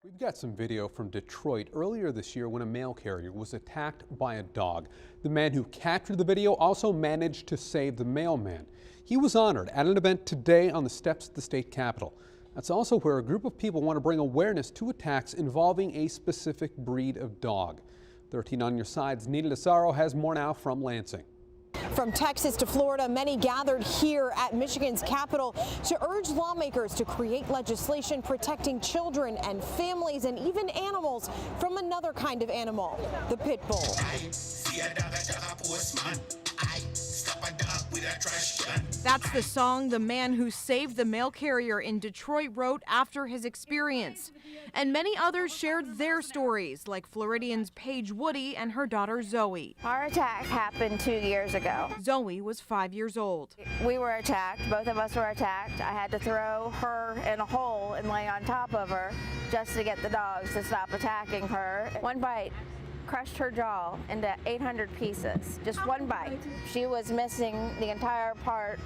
We've got some video from Detroit earlier this year when a mail carrier was attacked by a dog. The man who captured the video also managed to save the mailman. He was honored at an event today on the steps of the state capitol. That's also where a group of people want to bring awareness to attacks involving a specific breed of dog. 13 on your side's Nita Desaro has more now from Lansing. From Texas to Florida, many gathered here at Michigan's Capitol to urge lawmakers to create legislation protecting children and families and even animals from another kind of animal, the pit bull. That's the song the man who saved the mail carrier in Detroit wrote after his experience. And many others shared their stories, like Floridians Paige Woody and her daughter Zoe. Our attack happened 2 years ago. Zoe was 5 years old. We were attacked. Both of us were attacked. I had to throw her in a hole and lay on top of her just to get the dogs to stop attacking her. One bite crushed her jaw into 800 pieces. Just one bite. She was missing the entire part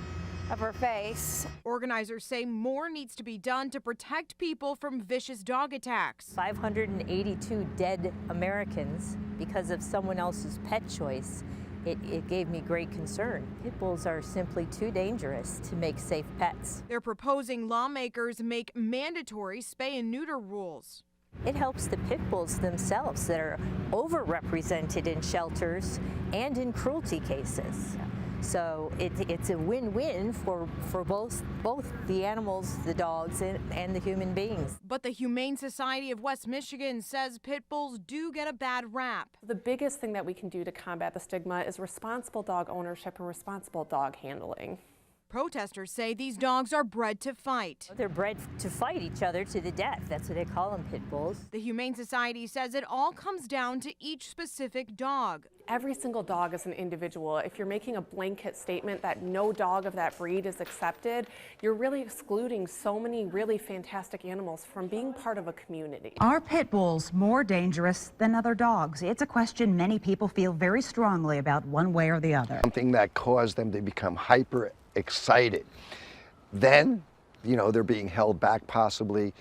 of her face. Organizers say more needs to be done to protect people from vicious dog attacks. 582 dead Americans because of someone else's pet choice. It gave me great concern. Pit bulls are simply too dangerous to make safe pets. They're proposing lawmakers make mandatory spay and neuter rules. It helps the pit bulls themselves that are overrepresented in shelters and in cruelty cases. So it's a win-win for both the animals, the dogs, and the human beings. But the Humane Society of West Michigan says pit bulls do get a bad rap. The biggest thing that we can do to combat the stigma is responsible dog ownership and responsible dog handling. Protesters say these dogs are bred to fight. They're bred to fight each other to the death. That's what they call them, pit bulls. The Humane Society says it all comes down to each specific dog. Every single dog is an individual. If you're making a blanket statement that no dog of that breed is accepted, you're really excluding so many really fantastic animals from being part of a community. Are pit bulls more dangerous than other dogs? It's a question many people feel very strongly about one way or the other. Something that caused them to become hyper excited. Then, they're being held back possibly.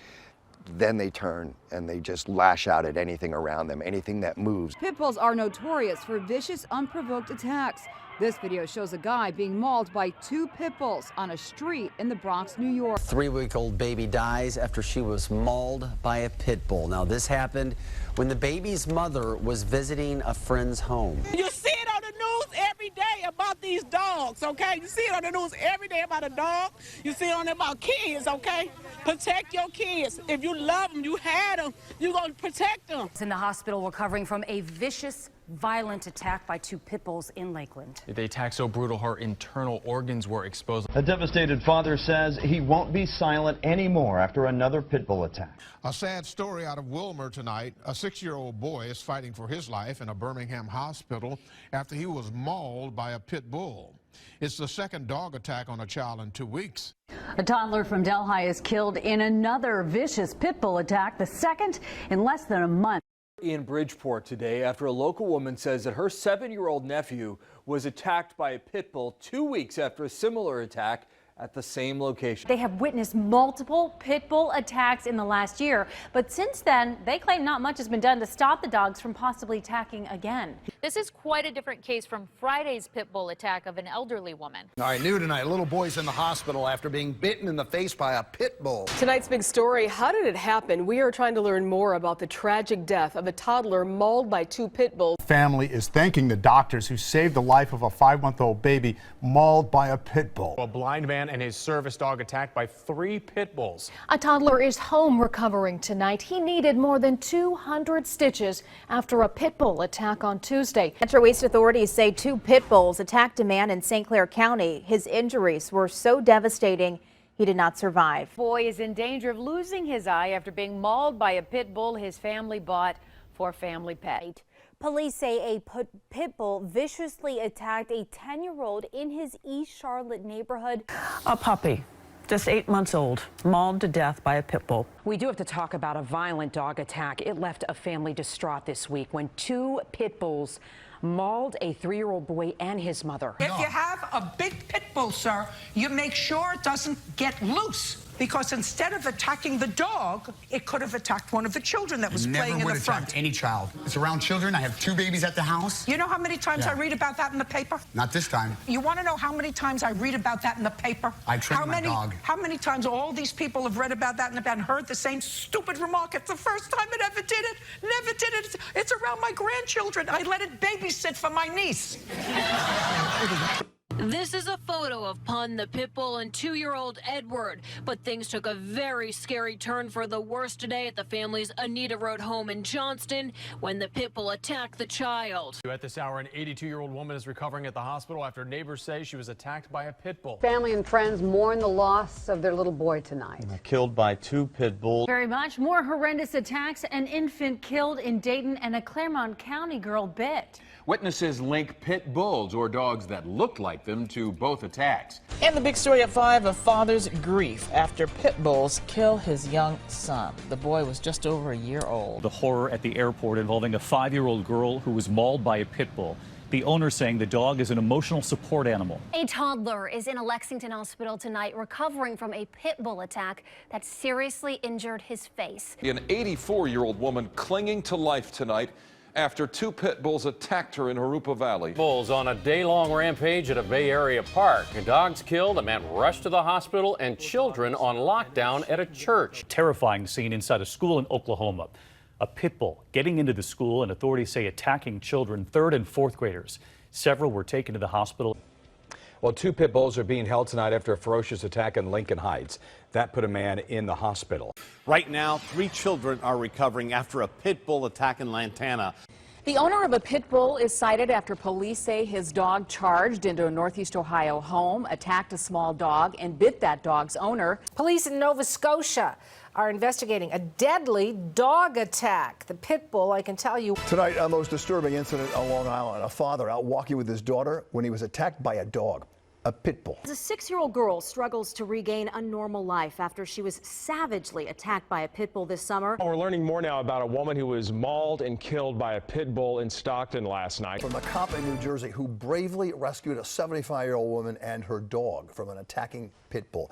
Then they turn and they just lash out at anything around them, anything that moves. Pit bulls are notorious for vicious, unprovoked attacks. This video shows a guy being mauled by 2 pit bulls on a street in the Bronx, New York. 3-week-old baby dies after she was mauled by a pit bull. Now, this happened when the baby's mother was visiting a friend's home. You see it on the news every day about these dogs, okay? You see it on the news every day about a dog. You see it on there about kids, okay? Protect your kids. If you love them, you had them, you're going to protect them. In the hospital recovering from a vicious, violent attack by 2 pit bulls in Lakeland. The attack so brutal her internal organs were exposed. A devastated father says he won't be silent anymore after another pit bull attack. A sad story out of Wilmer tonight. A 6-year-old boy is fighting for his life in a Birmingham hospital after he was mauled by a pit bull. It's the second dog attack on a child in 2 weeks. A toddler from Delhi is killed in another vicious pit bull attack, the second in less than a month. In Bridgeport today after a local woman says that her 7-year-old nephew was attacked by a pit bull 2 weeks after a similar attack at the same location. They have witnessed multiple pit bull attacks in the last year, but since then, they claim not much has been done to stop the dogs from possibly attacking again. This is quite a different case from Friday's pit bull attack of an elderly woman. All right, new tonight, a little boy's in the hospital after being bitten in the face by a pit bull. Tonight's big story, how did it happen? We are trying to learn more about the tragic death of a toddler mauled by 2 pit bulls. Family is thanking the doctors who saved the life of a 5-month-old baby mauled by a pit bull. A blind man and his service dog attacked by 3 pit bulls. A toddler is home recovering tonight. He needed more than 200 stitches after a pit bull attack on Tuesday. Metro East authorities say 2 pit bulls attacked a man in St. Clair County. His injuries were so devastating he did not survive. Boy is in danger of losing his eye after being mauled by a pit bull his family bought for family pet. Police say a pit bull viciously attacked a 10-year-old in his East Charlotte neighborhood. A puppy, just 8 months old, mauled to death by a pit bull. We do have to talk about a violent dog attack. It left a family distraught this week when 2 pit bulls mauled a 3-year-old boy and his mother. If you have a big pit bull, sir, you make sure it doesn't get loose. because instead of attacking the dog, it could have attacked one of the children that was playing in the front. Any child. It's around children. I have 2 babies at the house. You know how many times I read about that in the paper? Not this time. You want to know how many times I read about that in the paper? I trained my dog. How many times all these people have read about that and heard the same stupid remark? It's the first time it ever did it. Never did it. It's around my grandchildren. I let it babysit for my niece. This is a photo of Pun the pit bull and 2-year-old Edward. But things took a very scary turn for the worse today at the family's Anita Road home in Johnston when the pit bull attacked the child. At this hour, an 82-year-old woman is recovering at the hospital after neighbors say she was attacked by a pit bull. Family and friends mourn the loss of their little boy tonight. Killed by 2 pit bulls. Very much. More horrendous attacks. An infant killed in Dayton and a Claremont County girl bit. Witnesses link pit bulls, or dogs that look like them, to both attacks. And the big story at 5, a father's grief after pit bulls kill his young son. The boy was just over a year old. The horror at the airport involving a 5-year-old girl who was mauled by a pit bull. The owner saying the dog is an emotional support animal. A toddler is in a Lexington hospital tonight recovering from a pit bull attack that seriously injured his face. An 84-year-old woman clinging to life tonight after 2 pit bulls attacked her in Harupa Valley. Bulls on a day-long rampage at a Bay Area park. Dogs killed, a man rushed to the hospital, and children on lockdown at a church. Terrifying scene inside a school in Oklahoma. A pit bull getting into the school and authorities say attacking children, 3rd and 4th graders. Several were taken to the hospital. Well, 2 pit bulls are being held tonight after a ferocious attack in Lincoln Heights. That put a man in the hospital. Right now, 3 children are recovering after a pit bull attack in Lantana. The owner of a pit bull is cited after police say his dog charged into a Northeast Ohio home, attacked a small dog, and bit that dog's owner. Police in Nova Scotia are investigating a deadly dog attack. The pit bull, I can tell you. Tonight, a most disturbing incident on Long Island. A father out walking with his daughter when he was attacked by a dog. A pit bull. A 6-year-old girl struggles to regain a normal life after she was savagely attacked by a pit bull this summer. We're learning more now about a woman who was mauled and killed by a pit bull in Stockton last night. From a cop in New Jersey who bravely rescued a 75-year-old woman and her dog from an attacking pit bull.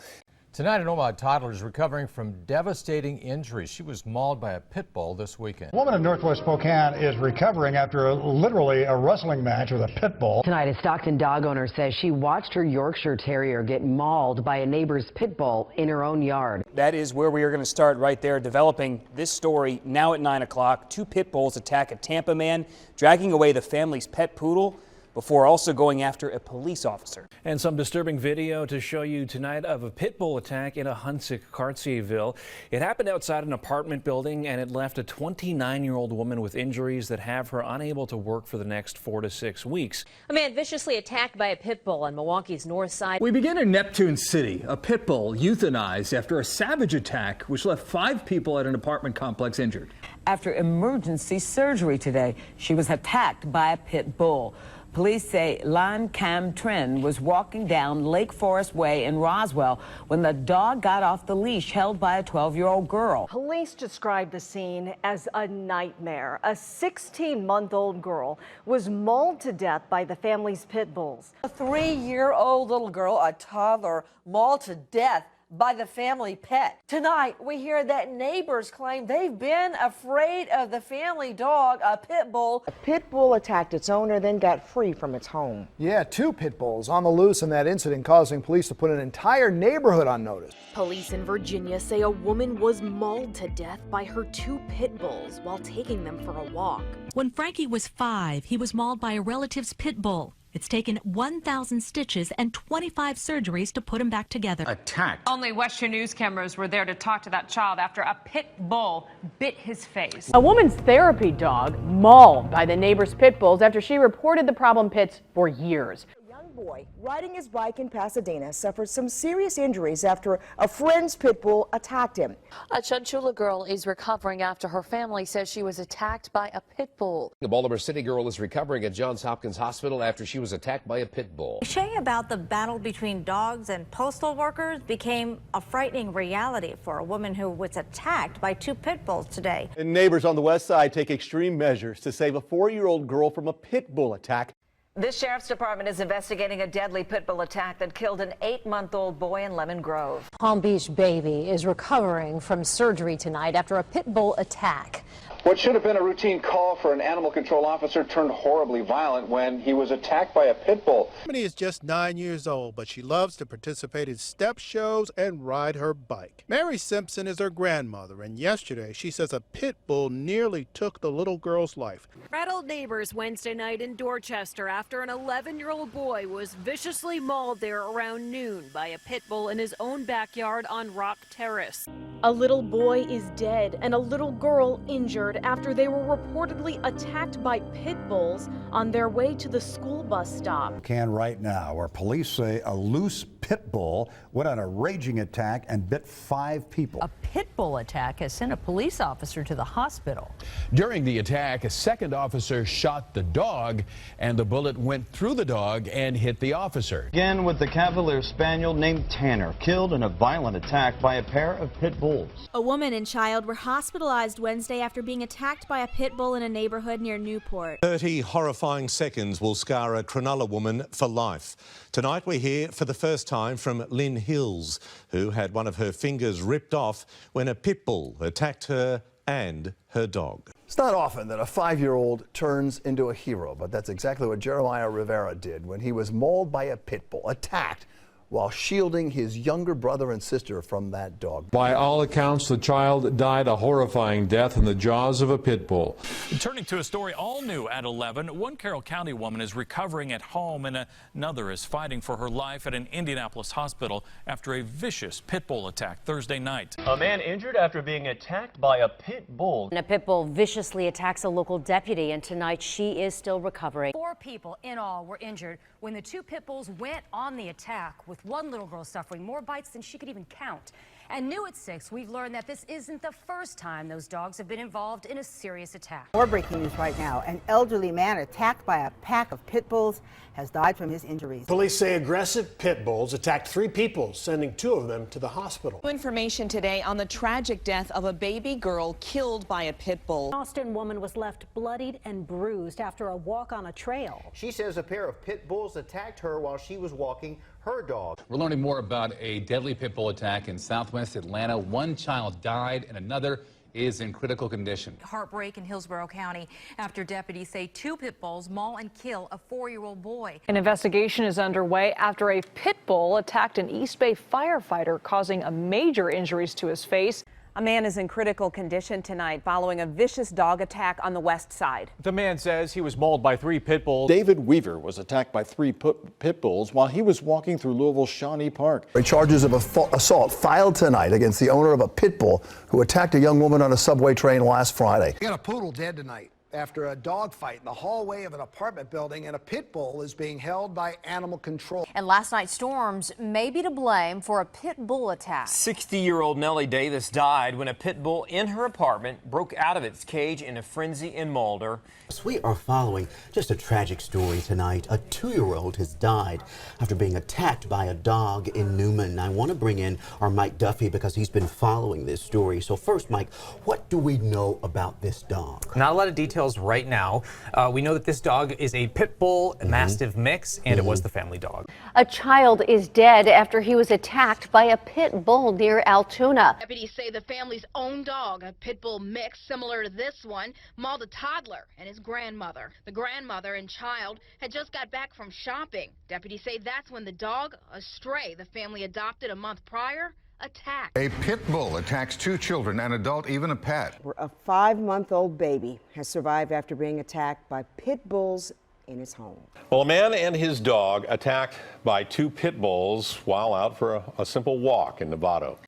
Tonight, an Omaha toddler is recovering from devastating injuries. She was mauled by a pit bull this weekend. A woman in Northwest Spokane is recovering after literally a wrestling match with a pit bull. Tonight, a Stockton dog owner says she watched her Yorkshire Terrier get mauled by a neighbor's pit bull in her own yard. That is where we are going to start right there, developing this story now at 9 o'clock. 2 pit bulls attack a Tampa man, dragging away the family's pet poodle, before also going after a police officer. And some disturbing video to show you tonight of a pit bull attack in a Huntsic, Cartierville. It happened outside an apartment building, and it left a 29-year-old woman with injuries that have her unable to work for the next 4 to 6 weeks. A man viciously attacked by a pit bull on Milwaukee's north side. We begin in Neptune City. A pit bull euthanized after a savage attack which left 5 people at an apartment complex injured. After emergency surgery today, she was attacked by a pit bull. Police say Lime Cam Trin was walking down Lake Forest Way in Roswell when the dog got off the leash held by a 12-year-old girl. Police described the scene as a nightmare. A 16-month-old girl was mauled to death by the family's pit bulls. A 3-year-old little girl, a toddler, mauled to death by the family pet. Tonight, we hear that neighbors claim they've been afraid of the family dog, a pit bull. A pit bull attacked its owner, then got free from its home. Yeah, 2 pit bulls on the loose in that incident, causing police to put an entire neighborhood on notice. Police in Virginia say a woman was mauled to death by her 2 pit bulls while taking them for a walk. When Frankie was 5, he was mauled by a relative's pit bull. It's taken 1,000 stitches and 25 surgeries to put him back together. Attacked. Only Western News cameras were there to talk to that child after a pit bull bit his face. A woman's therapy dog mauled by the neighbor's pit bulls after she reported the problem pits for years. Boy riding his bike in Pasadena suffered some serious injuries after a friend's pit bull attacked him. A Chunchula girl is recovering after her family says she was attacked by a pit bull. The Baltimore City girl is recovering at Johns Hopkins Hospital after she was attacked by a pit bull. Saying about the battle between dogs and postal workers became a frightening reality for a woman who was attacked by 2 pit bulls today. And neighbors on the west side take extreme measures to save a 4-year-old girl from a pit bull attack. The sheriff's department is investigating a deadly pit bull attack that killed an 8-month-old boy in Lemon Grove. Palm Beach baby is recovering from surgery tonight after a pit bull attack. What should have been a routine call for an animal control officer turned horribly violent when he was attacked by a pit bull. Tiffany is just 9 years old, but she loves to participate in step shows and ride her bike. Mary Simpson is her grandmother, and yesterday she says a pit bull nearly took the little girl's life. Rattled neighbors Wednesday night in Dorchester after an 11-year-old boy was viciously mauled there around noon by a pit bull in his own backyard on Rock Terrace. A little boy is dead and a little girl injured after they were reportedly attacked by pit bulls on their way to the school bus stop. Right now, where police say a loose pit bull went on a raging attack and bit 5 people. A pit bull attack has sent a police officer to the hospital. During the attack, a second officer shot the dog, and the bullet went through the dog and hit the officer. Again with the Cavalier Spaniel named Tanner, killed in a violent attack by a pair of pit bulls. A woman and child were hospitalized Wednesday after being attacked by a pit bull in a neighborhood near Newport. 30 horrifying seconds will scar a Cronulla woman for life. Tonight we hear for the first time from Lynn Hills, who had one of her fingers ripped off when a pit bull attacked her and her dog. It's not often that a 5-year-old turns into a hero, but that's exactly what Jeremiah Rivera did when he was mauled by a pit bull, attacked while shielding his younger brother and sister from that dog. By all accounts, the child died a horrifying death in the jaws of a pit bull. Turning to a story all new at 11, one Carroll County woman is recovering at home and another is fighting for her life at an Indianapolis hospital after a vicious pit bull attack Thursday night. A man injured after being attacked by a pit bull. And a pit bull viciously attacks a local deputy, and tonight she is still recovering. 4 people in all were injured when the 2 pit bulls went on the attack, with one little girl suffering more bites than she could even count. And new at 6, we've learned that this isn't the first time those dogs have been involved in a serious attack. More breaking news right now. An elderly man attacked by a pack of pit bulls has died from his injuries. Police say aggressive pit bulls attacked 3 people, sending 2 of them to the hospital. New information today on the tragic death of a baby girl killed by a pit bull. An Austin woman was left bloodied and bruised after a walk on a trail. She says a pair of pit bulls attacked her while she was walking her dog. We're learning more about a deadly pit bull attack in southwest Atlanta. 1 child died and another is in critical condition. Heartbreak in Hillsborough County after deputies say 2 pit bulls maul and kill a 4-year-old boy. An investigation is underway after a pit bull attacked an East Bay firefighter, causing major injuries to his face. A man is in critical condition tonight following a vicious dog attack on the west side. The man says he was mauled by 3 pit bulls. David Weaver was attacked by 3 pit bulls while he was walking through Louisville's Shawnee Park. Charges of assault filed tonight against the owner of a pit bull who attacked a young woman on a subway train last Friday. We got a poodle dead tonight after a dog fight in the hallway of an apartment building, and a pit bull is being held by animal control. And last night's storms may be to blame for a pit bull attack. 60-year-old Nellie Davis died when a pit bull in her apartment broke out of its cage in a frenzy and mauled her. We are following just a tragic story tonight. A 2-year-old has died after being attacked by a dog in Newman. I want to bring in our Mike Duffy because he's been following this story. So first, Mike, what do we know about this dog? Not a lot of details right now. We know that this dog is a pit bull, mastiff mix, and it was the family dog. A child is dead after he was attacked by a pit bull near Altoona. Deputies say the family's own dog, a pit bull mix similar to this one, mauled a toddler and his grandmother. The grandmother and child had just got back from shopping. Deputies say that's when the dog, a stray the family adopted a month prior, attacked. A pit bull attacks 2 children, an adult, even a pet. A 5-month-old baby has survived after being attacked by pit bulls in his home. Well, a man and his dog attacked by 2 pit bulls while out for a simple walk in Novato.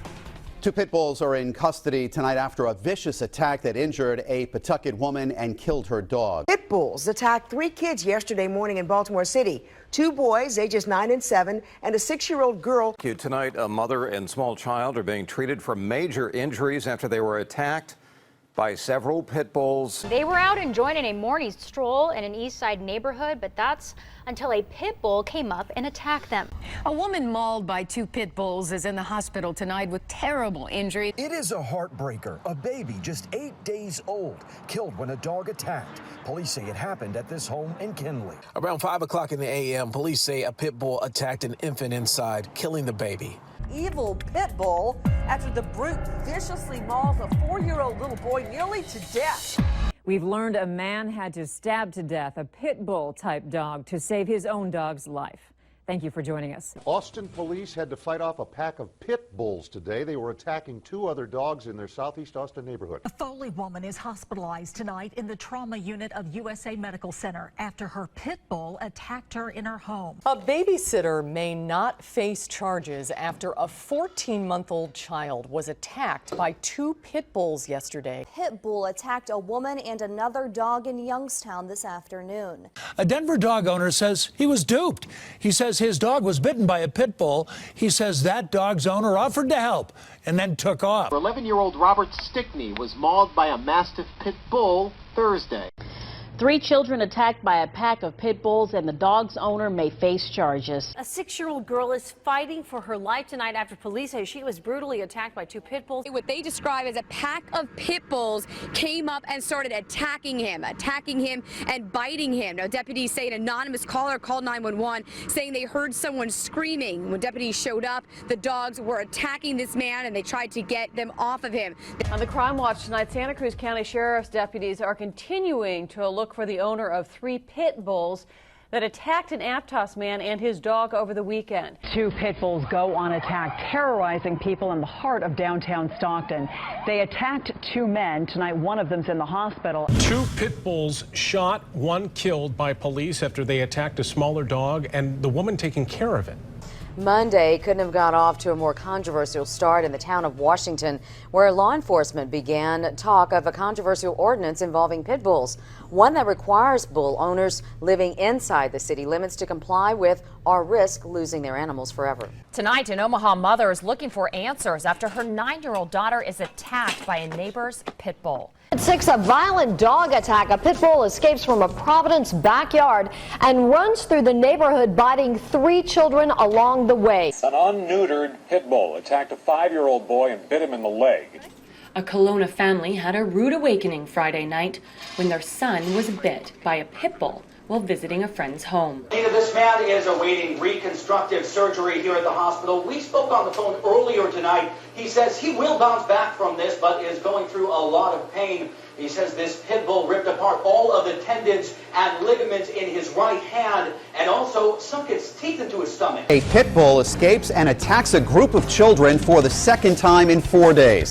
2 pit bulls are in custody tonight after a vicious attack that injured a Pawtucket woman and killed her dog. Pit bulls attacked 3 kids yesterday morning in Baltimore City. 2 boys, ages 9 and 7, and a 6-year-old girl. Tonight, a mother and small child are being treated for major injuries after they were attacked by several pit bulls. They were out enjoying a morning stroll in an East Side neighborhood, but that's until a pit bull came up and attacked them. A woman mauled by 2 pit bulls is in the hospital tonight with terrible injuries. It is a heartbreaker. A baby just 8 days old killed when a dog attacked. Police say it happened at this home in Kinley. Around 5 o'clock in the a.m., police say a pit bull attacked an infant inside, killing the baby. Evil pit bull after the brute viciously mauled a 4-year-old little boy nearly to death. We've learned a man had to stab to death a pit bull type dog to save his own dog's life. Thank you for joining us. Austin police had to fight off a pack of pit bulls today. They were attacking 2 other dogs in their southeast Austin neighborhood. A Foley woman is hospitalized tonight in the trauma unit of USA Medical Center after her pit bull attacked her in her home. A babysitter may not face charges after a 14-month-old child was attacked by 2 pit bulls yesterday. Pit bull attacked a woman and another dog in Youngstown this afternoon. A Denver dog owner says he was duped. He says his dog was bitten by a pit bull. He says that dog's owner offered to help and then took off. 11-year-old Robert Stickney was mauled by a mastiff pit bull Thursday. 3 children attacked by a pack of pit bulls, and the dog's owner may face charges. A 6-year-old girl is fighting for her life tonight after police say she was brutally attacked by 2 pit bulls. What they describe as a pack of pit bulls came up and started attacking him and biting him. Now, deputies say an anonymous caller called 911 saying they heard someone screaming. When deputies showed up, the dogs were attacking this man and they tried to get them off of him. On the Crime Watch tonight, Santa Cruz County Sheriff's deputies are continuing to look for the owner of 3 pit bulls that attacked an Aptos man and his dog over the weekend. 2 pit bulls go on attack, terrorizing people in the heart of downtown Stockton. They attacked 2 men. Tonight, one of them's in the hospital. 2 pit bulls shot, 1 killed by police after they attacked a smaller dog, and the woman taking care of it. Monday couldn't have got off to a more controversial start in the town of Washington, where law enforcement began talk of a controversial ordinance involving pit bulls, one that requires bull owners living inside the city limits to comply with or risk losing their animals forever. Tonight, an Omaha mother is looking for answers after her 9-year-old daughter is attacked by a neighbor's pit bull. At 6, a violent dog attack. A pit bull escapes from a Providence backyard and runs through the neighborhood, biting 3 children along the way. An unneutered pit bull attacked a 5-year-old boy and bit him in the leg. A Kelowna family had a rude awakening Friday night when their son was bit by a pit bull while visiting a friend's home. This man is awaiting reconstructive surgery here at the hospital. We spoke on the phone earlier tonight. He says he will bounce back from this, but is going through a lot of pain. He says this pit bull ripped apart all of the tendons and ligaments in his right hand and also sunk its teeth into his stomach. A pit bull escapes and attacks a group of children for the 2nd time in 4 days.